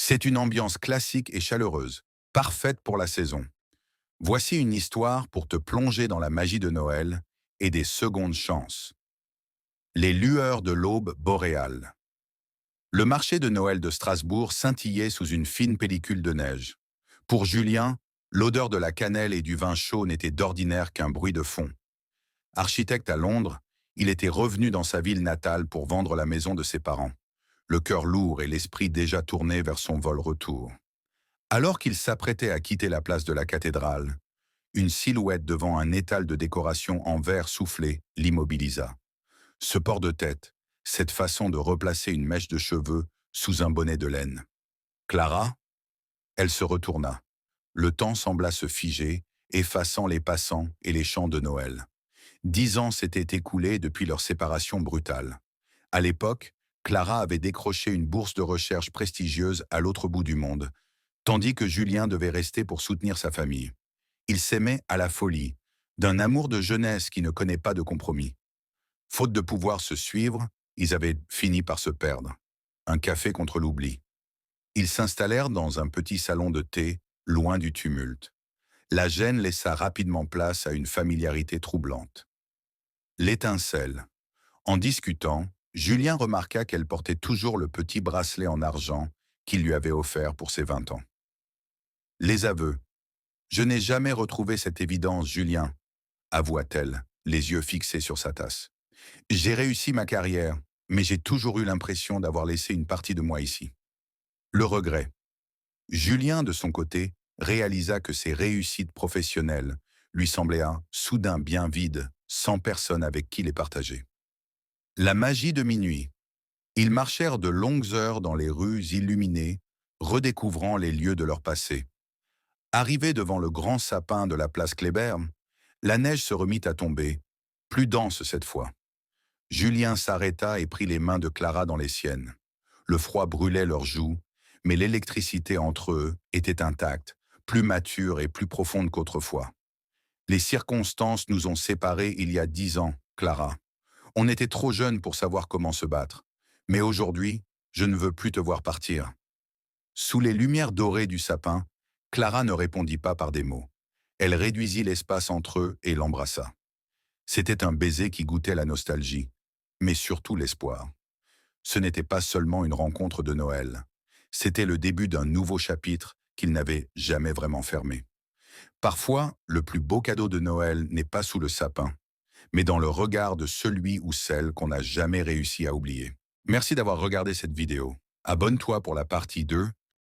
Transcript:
C'est une ambiance classique et chaleureuse, parfaite pour la saison. Voici une histoire pour te plonger dans la magie de Noël et des secondes chances. Les lueurs de l'aube boréale. Le marché de Noël de Strasbourg scintillait sous une fine pellicule de neige. Pour Julien, l'odeur de la cannelle et du vin chaud n'était d'ordinaire qu'un bruit de fond. Architecte à Londres, il était revenu dans sa ville natale pour vendre la maison de ses parents, le cœur lourd et l'esprit déjà tourné vers son vol-retour. Alors qu'il s'apprêtait à quitter la place de la cathédrale, une silhouette devant un étal de décoration en verre soufflé l'immobilisa. Ce port de tête, cette façon de replacer une mèche de cheveux sous un bonnet de laine. Clara? Elle se retourna. Le temps sembla se figer, effaçant les passants et les chants de Noël. 10 ans s'étaient écoulés depuis leur séparation brutale. À l'époque, Clara avait décroché une bourse de recherche prestigieuse à l'autre bout du monde, tandis que Julien devait rester pour soutenir sa famille. Ils s'aimaient à la folie, d'un amour de jeunesse qui ne connaît pas de compromis. Faute de pouvoir se suivre, ils avaient fini par se perdre. Un café contre l'oubli. Ils s'installèrent dans un petit salon de thé, loin du tumulte. La gêne laissa rapidement place à une familiarité troublante. L'étincelle. En discutant, Julien remarqua qu'elle portait toujours le petit bracelet en argent qu'il lui avait offert pour ses 20 ans. Les aveux. Je n'ai jamais retrouvé cette évidence, Julien, avoua-t-elle, les yeux fixés sur sa tasse. J'ai réussi ma carrière, mais j'ai toujours eu l'impression d'avoir laissé une partie de moi ici. Le regret. Julien, de son côté, réalisa que ses réussites professionnelles lui semblaient soudain bien vides, sans personne avec qui les partager. La magie de minuit. Ils marchèrent de longues heures dans les rues illuminées, redécouvrant les lieux de leur passé. Arrivés devant le grand sapin de la place Kléber, la neige se remit à tomber, plus dense cette fois. Julien s'arrêta et prit les mains de Clara dans les siennes. Le froid brûlait leurs joues, mais l'électricité entre eux était intacte, plus mature et plus profonde qu'autrefois. Les circonstances nous ont séparés il y a 10 ans, Clara. On était trop jeunes pour savoir comment se battre. Mais aujourd'hui, je ne veux plus te voir partir. Sous les lumières dorées du sapin, Clara ne répondit pas par des mots. Elle réduisit l'espace entre eux et l'embrassa. C'était un baiser qui goûtait la nostalgie, mais surtout l'espoir. Ce n'était pas seulement une rencontre de Noël. C'était le début d'un nouveau chapitre qu'ils n'avaient jamais vraiment fermé. Parfois, le plus beau cadeau de Noël n'est pas sous le sapin, mais dans le regard de celui ou celle qu'on n'a jamais réussi à oublier. Merci d'avoir regardé cette vidéo. Abonne-toi pour la partie 2